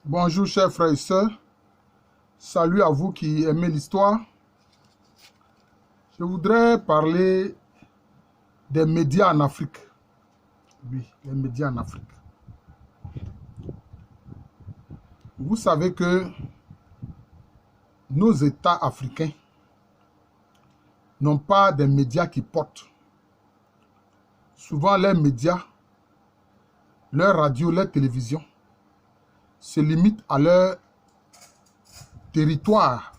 Bonjour chers frères et sœurs, salut à vous qui aimez l'histoire. Je voudrais parler des médias en Afrique. Oui, les médias en Afrique. Vous savez que nos États africains n'ont pas des médias qui portent. Souvent les médias, leur radio, leur télévision se limitent à leur territoire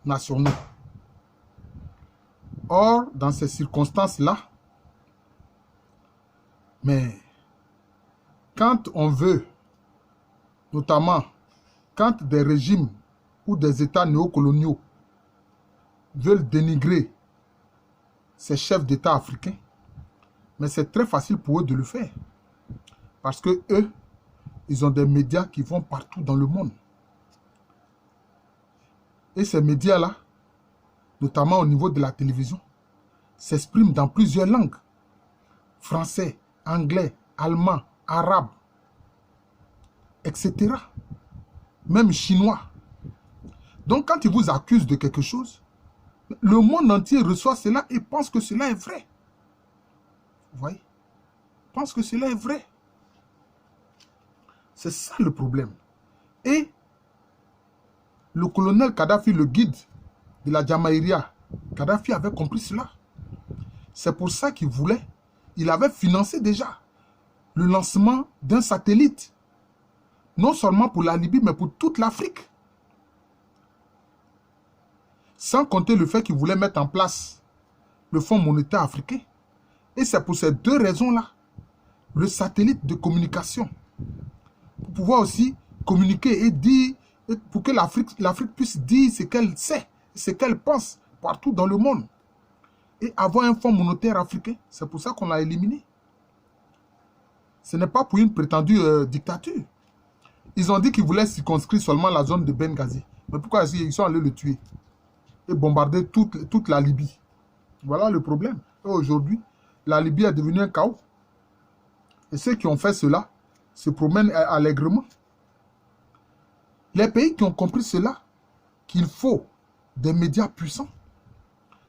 national. Or, dans ces circonstances-là, mais quand on veut, notamment quand des régimes ou des États néocoloniaux veulent dénigrer ces chefs d'État africains, mais c'est très facile pour eux de le faire. Parce que eux, ils ont des médias qui vont partout dans le monde. Et ces médias-là, notamment au niveau de la télévision, s'expriment dans plusieurs langues. Français, anglais, allemand, arabe, etc. Même chinois. Donc quand ils vous accusent de quelque chose, le monde entier reçoit cela et pense que cela est vrai. Vous voyez? Pense que cela est vrai. C'est ça le problème. Et le colonel Kadhafi, le guide de la Jamaïria, Kadhafi avait compris cela. C'est pour ça qu'il voulait, il avait financé déjà le lancement d'un satellite, non seulement pour la Libye, mais pour toute l'Afrique. Sans compter le fait qu'il voulait mettre en place le Fonds monétaire africain. Et c'est pour ces deux raisons-là, le satellite de communication, pour pouvoir aussi communiquer et dire, pour que l'Afrique puisse dire ce qu'elle sait, ce qu'elle pense partout dans le monde. Et avoir un fonds monétaire africain, c'est pour ça qu'on l'a éliminé. Ce n'est pas pour une prétendue dictature. Ils ont dit qu'ils voulaient circonscrire seulement la zone de Benghazi. Mais pourquoi ils sont allés le tuer et bombarder toute la Libye? Voilà le problème. Et aujourd'hui, la Libye est devenue un chaos. Et ceux qui ont fait cela se promènent allègrement. Les pays qui ont compris cela, qu'il faut des médias puissants,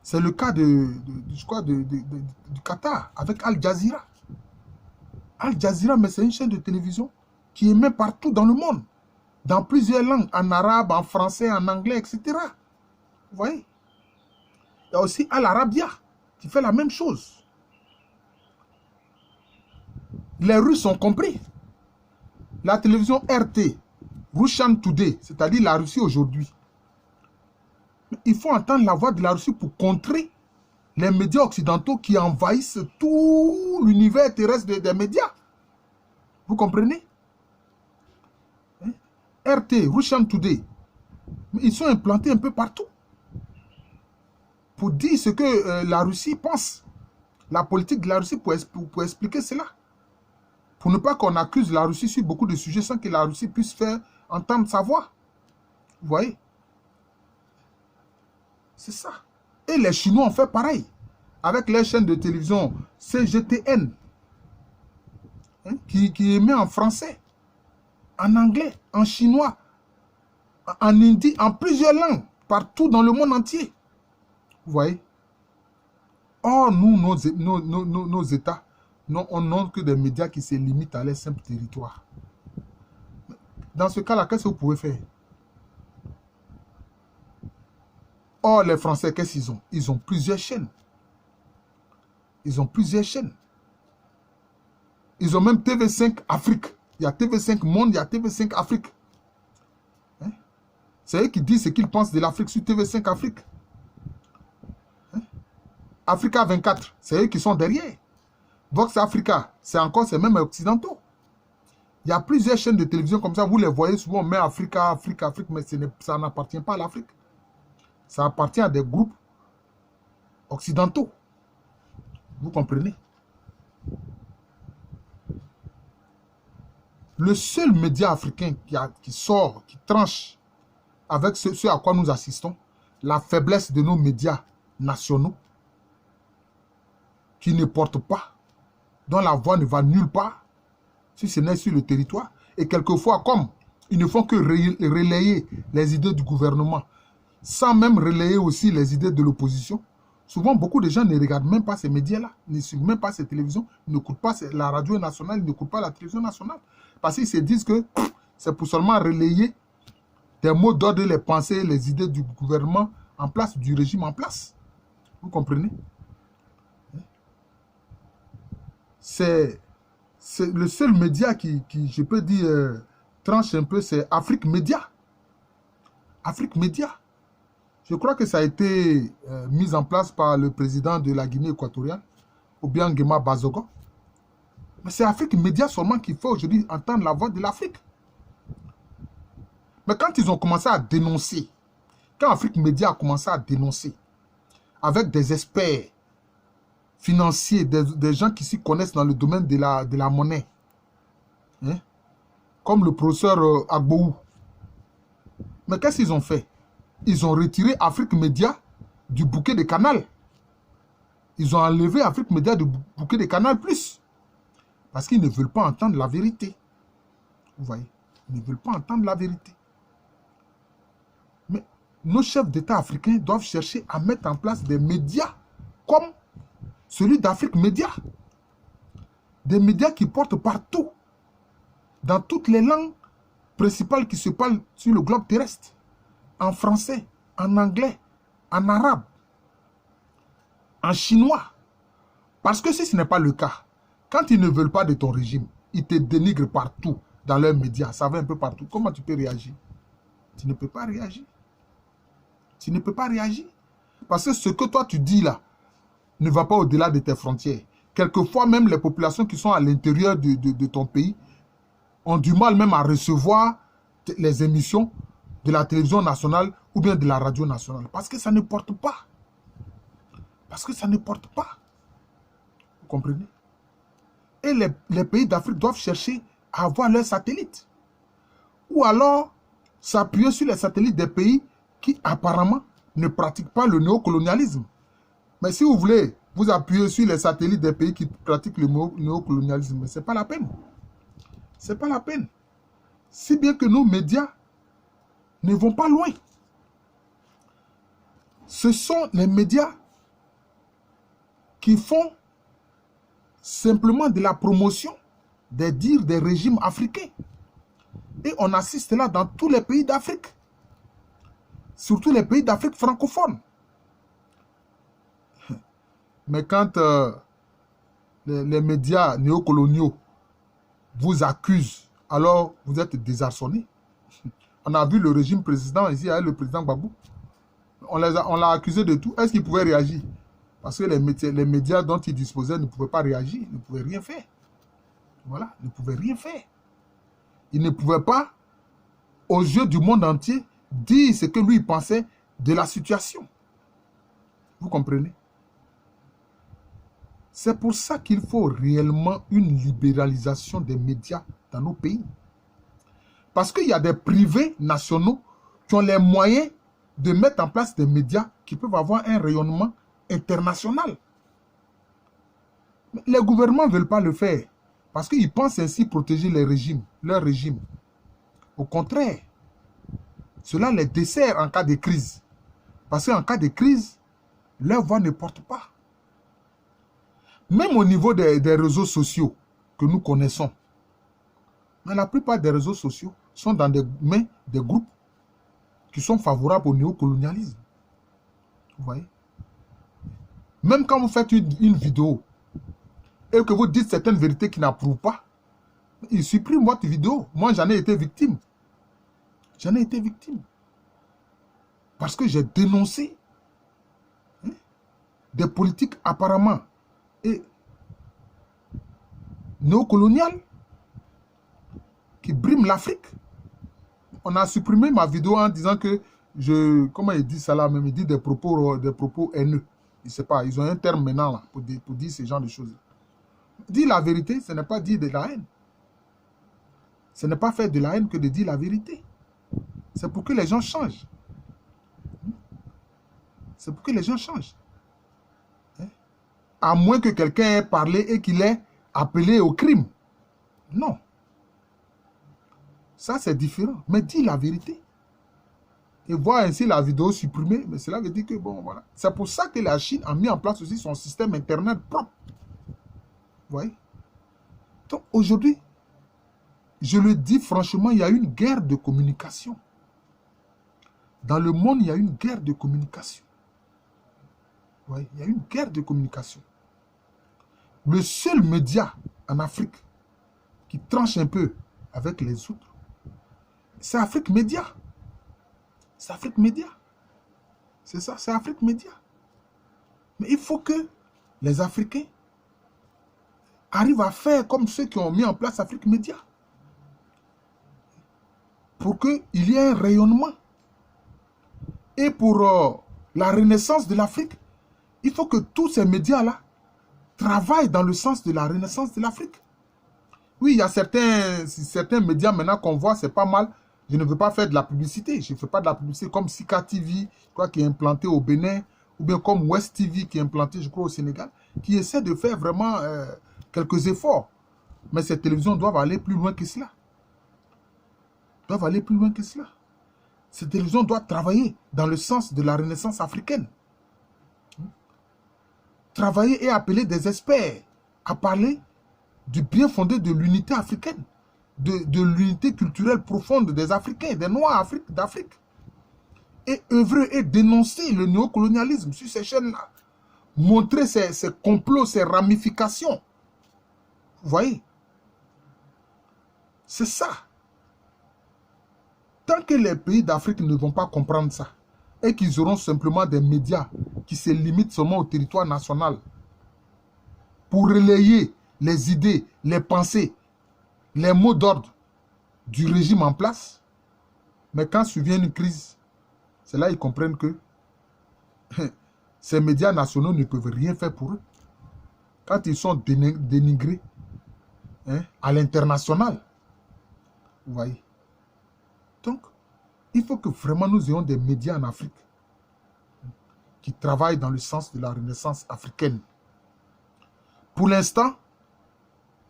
c'est le cas du Qatar avec Al Jazeera. Al Jazeera, mais c'est une chaîne de télévision qui émet partout dans le monde, dans plusieurs langues, en arabe, en français, en anglais, etc. Vous voyez? Il y a aussi Al Arabiya qui fait la même chose. Les Russes ont compris. La télévision RT, Russian Today, c'est-à-dire la Russie aujourd'hui. Il faut entendre la voix de la Russie pour contrer les médias occidentaux qui envahissent tout l'univers terrestre des médias. Vous comprenez? RT, Russian Today, ils sont implantés un peu partout pour dire ce que la Russie pense. La politique de la Russie pour expliquer cela. Pour ne pas qu'on accuse la Russie sur beaucoup de sujets sans que la Russie puisse faire entendre sa voix. Vous voyez? C'est ça. Et les Chinois ont fait pareil. Avec les chaînes de télévision CGTN. Qui émet en français, en anglais, en chinois, en hindi, en plusieurs langues. Partout dans le monde entier. Vous voyez? Or, nous, nos États, on n'a que des médias qui se limitent à leur simple territoire. Dans ce cas-là, qu'est-ce que vous pouvez faire? Or, les Français, qu'est-ce qu'ils ont? Ils ont plusieurs chaînes. Ils ont plusieurs chaînes. Ils ont même TV5 Afrique. Il y a TV5 Monde, il y a TV5 Afrique. C'est eux qui disent ce qu'ils pensent de l'Afrique sur TV5 Afrique. Africa 24, c'est eux qui sont derrière. Vox Africa, c'est encore ces mêmes occidentaux. Il y a plusieurs chaînes de télévision comme ça, vous les voyez souvent, on met Africa, Afrique, mais ça n'appartient pas à l'Afrique. Ça appartient à des groupes occidentaux. Vous comprenez? Le seul média africain qui sort, qui tranche avec ce à quoi nous assistons, la faiblesse de nos médias nationaux, qui ne portent pas, dont la voix ne va nulle part, si ce n'est sur le territoire, et quelquefois, comme Ils ne font que relayer les idées du gouvernement, sans même relayer aussi les idées de l'opposition. Souvent, beaucoup de gens ne regardent même pas ces médias-là, ne suivent même pas ces télévisions, n'écoutent pas la radio nationale, n'écoutent pas la télévision nationale. Parce qu'ils se disent que c'est pour seulement relayer des mots d'ordre, les pensées, les idées du gouvernement en place, du régime en place. Vous comprenez? C'est le seul média qui je peux dire, tranche un peu, c'est Afrique Média. Afrique Média. Je crois que ça a été mis en place par le président de la Guinée équatoriale, Obiangema Bazogo. Mais c'est Afrique Média seulement qu'il faut aujourd'hui entendre la voix de l'Afrique. Mais quand ils ont commencé à dénoncer, quand Afrique Média a commencé à dénoncer, avec des experts financiers, des gens qui s'y connaissent dans le domaine de la monnaie, hein, comme le professeur Agboou, mais qu'est-ce qu'ils ont fait? Ils ont retiré Afrique Média du bouquet de Canal. Ils ont enlevé Afrique Média du bouquet de Canal+. Parce qu'ils ne veulent pas entendre la vérité. Vous voyez? Ils ne veulent pas entendre la vérité. Mais nos chefs d'État africains doivent chercher à mettre en place des médias comme celui d'Afrique Média. Des médias qui portent partout, dans toutes les langues principales qui se parlent sur le globe terrestre. En français, en anglais, en arabe, en chinois. Parce que si ce n'est pas le cas, quand ils ne veulent pas de ton régime, ils te dénigrent partout, dans leurs médias, ça va un peu partout. Comment tu peux réagir? Tu ne peux pas réagir. Tu ne peux pas réagir. Parce que ce que toi tu dis là, ne va pas au-delà de tes frontières. Quelquefois, même les populations qui sont à l'intérieur de ton pays ont du mal même à recevoir les émissions de la télévision nationale ou bien de la radio nationale. Parce que ça ne porte pas. Parce que ça ne porte pas. Vous comprenez? Et les pays d'Afrique doivent chercher à avoir leurs satellites. Ou alors s'appuyer sur les satellites des pays qui apparemment ne pratiquent pas le néocolonialisme. Mais si vous voulez vous appuyer sur les satellites des pays qui pratiquent le néocolonialisme, ce n'est pas la peine. Ce n'est pas la peine. Si bien que nos médias ne vont pas loin. Ce sont les médias qui font simplement de la promotion des dires des régimes africains. Et on assiste là dans tous les pays d'Afrique. Surtout les pays d'Afrique francophone. Mais quand les médias néocoloniaux vous accusent, alors vous êtes désarçonnés. On a vu le régime président ici, le président Gbagbo. On l'a accusé de tout. Est-ce qu'il pouvait réagir? Parce que les médias dont il disposait ne pouvaient pas réagir, ne pouvaient rien faire. Voilà, ne pouvaient rien faire. Il ne pouvait pas, aux yeux du monde entier, dire ce que lui pensait de la situation. Vous comprenez? C'est pour ça qu'il faut réellement une libéralisation des médias dans nos pays. Parce qu'il y a des privés nationaux qui ont les moyens de mettre en place des médias qui peuvent avoir un rayonnement international. Mais les gouvernements ne veulent pas le faire parce qu'ils pensent ainsi protéger les régimes, leur régime. Au contraire, cela les dessert en cas de crise. Parce qu'en cas de crise, leur voix ne porte pas. Même au niveau des réseaux sociaux que nous connaissons, mais la plupart des réseaux sociaux sont dans des mains des groupes qui sont favorables au néocolonialisme. Vous voyez? Même quand vous faites une vidéo et que vous dites certaines vérités qui n'approuvent pas, ils suppriment votre vidéo. Moi, j'en ai été victime. J'en ai été victime. Parce que j'ai dénoncé des politiques apparemment et néocoloniales qui briment l'Afrique. On a supprimé ma vidéo en disant que comment il dit ça là même, il dit des propos haineux. Je ne sais pas, ils ont un terme maintenant là pour dire ce genre de choses. Dire la vérité, ce n'est pas dire de la haine. Ce n'est pas faire de la haine que de dire la vérité. C'est pour que les gens changent. C'est pour que les gens changent. À moins que quelqu'un ait parlé et qu'il ait appelé au crime. Non. Ça, c'est différent. Mais dis la vérité. Et voir ainsi la vidéo supprimée, mais cela veut dire que, bon, voilà. C'est pour ça que la Chine a mis en place aussi son système Internet propre. Vous voyez? Donc, aujourd'hui, je le dis franchement, il y a une guerre de communication. Dans le monde, il y a une guerre de communication. Vous voyez? Il y a une guerre de communication. Le seul média en Afrique qui tranche un peu avec les autres, c'est Afrique Média. C'est Afrique Média. C'est ça, c'est Afrique Média. Mais il faut que les Africains arrivent à faire comme ceux qui ont mis en place Afrique Média. Pour qu'il y ait un rayonnement. Et pour la renaissance de l'Afrique, il faut que tous ces médias-là travaillent dans le sens de la renaissance de l'Afrique. Oui, il y a certains médias maintenant qu'on voit, c'est pas mal. Je ne veux pas faire de la publicité. Je ne fais pas de la publicité comme Sika TV, je crois, qui est implanté au Bénin, ou bien comme West TV, qui est implanté, je crois, au Sénégal, qui essaie de faire vraiment quelques efforts. Mais ces télévisions doivent aller plus loin que cela. Doivent aller plus loin que cela. Ces télévisions doivent travailler dans le sens de la renaissance africaine. Travailler et appeler des experts à parler du bien fondé de l'unité africaine. De l'unité culturelle profonde des Africains, des Noirs d'Afrique. Et œuvrer et dénoncer le néocolonialisme sur ces chaînes-là. Montrer ces complots, ces ramifications. Vous voyez? C'est ça. Tant que les pays d'Afrique ne vont pas comprendre ça, et qu'ils auront simplement des médias qui se limitent seulement au territoire national, pour relayer les idées, les pensées, les mots d'ordre du régime en place, mais quand survient une crise, c'est là qu'ils comprennent que ces médias nationaux ne peuvent rien faire pour eux. Quand ils sont dénigrés à l'international, vous voyez. Donc, il faut que vraiment nous ayons des médias en Afrique qui travaillent dans le sens de la renaissance africaine. Pour l'instant,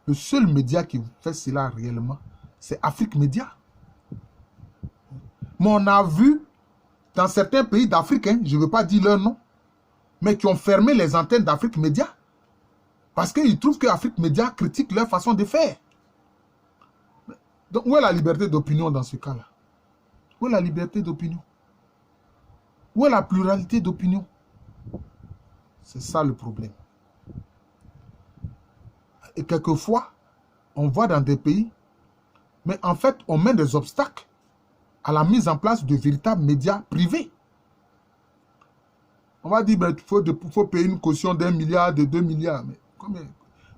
le seul média qui fait cela réellement, c'est Afrique Média. Mais on a vu dans certains pays d'Afrique, je ne veux pas dire leur nom, mais qui ont fermé les antennes d'Afrique Média parce qu'ils trouvent que Afrique Média critique leur façon de faire. Donc, où est la liberté d'opinion dans ce cas-là? Où est la liberté d'opinion? Où est la pluralité d'opinion? C'est ça le problème. Et quelquefois, on voit dans des pays, mais en fait, on met des obstacles à la mise en place de véritables médias privés. On va dire, il faut payer une caution d'1 milliard, de 2 milliards. Mais combien?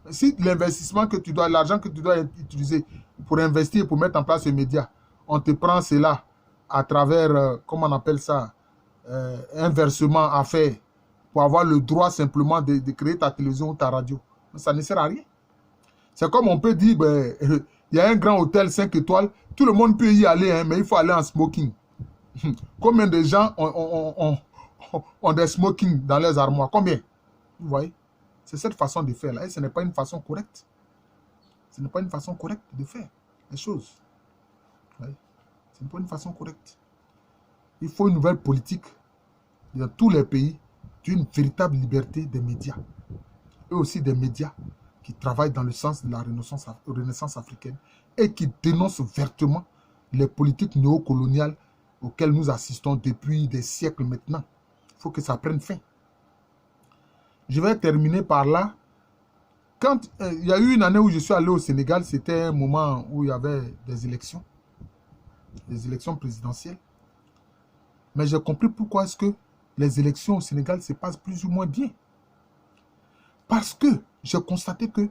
Si l'investissement que tu dois, l'argent que tu dois utiliser pour investir, pour mettre en place ce média, on te prend cela à travers, comment on appelle ça, un versement à faire pour avoir le droit simplement de créer ta télévision ou ta radio. Ça ne sert à rien. C'est comme on peut dire, il y a un grand hôtel 5 étoiles, tout le monde peut y aller, mais il faut aller en smoking. Combien de gens ont des smoking dans leurs armoires? Combien? Vous voyez? C'est cette façon de faire là. Et ce n'est pas une façon correcte. Ce n'est pas une façon correcte de faire les choses. Vous voyez? Ce n'est pas une façon correcte. Il faut une nouvelle politique dans tous les pays d'une véritable liberté des médias. Et aussi des médias qui travaillent dans le sens de la renaissance africaine et qui dénoncent vertement les politiques néocoloniales auxquelles nous assistons depuis des siècles maintenant. Il faut que ça prenne fin. Je vais terminer par là. Quand il y a eu une année où je suis allé au Sénégal, c'était un moment où il y avait des élections présidentielles. Mais j'ai compris pourquoi est-ce que les élections au Sénégal se passent plus ou moins bien. Parce que j'ai constaté que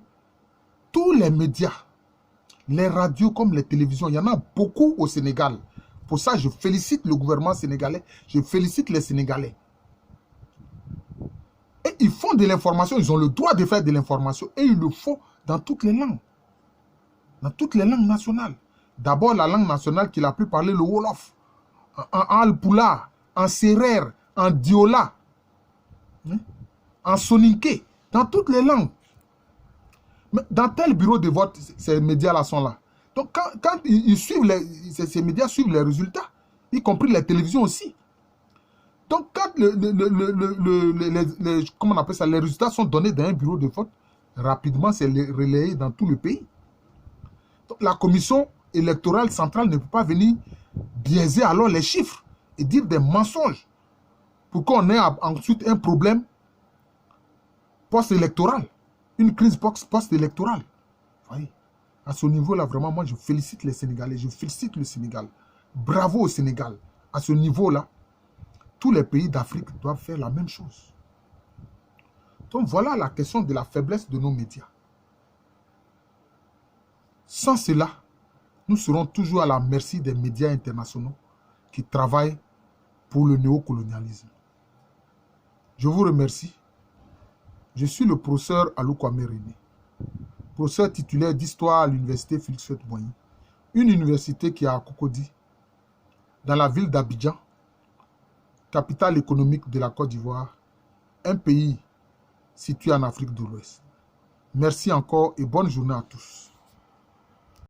tous les médias, les radios comme les télévisions, il y en a beaucoup au Sénégal. Pour ça, je félicite le gouvernement sénégalais, je félicite les Sénégalais. Et ils font de l'information, ils ont le droit de faire de l'information et ils le font dans toutes les langues. Dans toutes les langues nationales. D'abord, la langue nationale qu'il a pu parler, le Wolof, en Alpulaar, en Serer, en Diola, en Soninké, dans toutes les langues. Mais dans tel bureau de vote, ces médias-là sont là. Donc, quand ils suivent, ces médias suivent les résultats, y compris les télévisions aussi. Donc, quand comment on appelle ça, les résultats sont donnés dans un bureau de vote, rapidement, c'est relayé dans tout le pays. Donc, la commission électorale centrale ne peut pas venir biaiser alors les chiffres et dire des mensonges pour qu'on ait ensuite un problème post-électoral, une crise post-électorale. Vous voyez, à ce niveau-là, vraiment, moi, je félicite les Sénégalais, je félicite le Sénégal. Bravo au Sénégal. À ce niveau-là, tous les pays d'Afrique doivent faire la même chose. Donc, voilà la question de la faiblesse de nos médias. Sans cela, nous serons toujours à la merci des médias internationaux qui travaillent pour le néocolonialisme. Je vous remercie. Je suis le professeur Alou Kwame René, professeur titulaire d'histoire à l'université Félix Houphouët-Boigny, une université qui est à Cocody, dans la ville d'Abidjan, capitale économique de la Côte d'Ivoire, un pays situé en Afrique de l'Ouest. Merci encore et bonne journée à tous.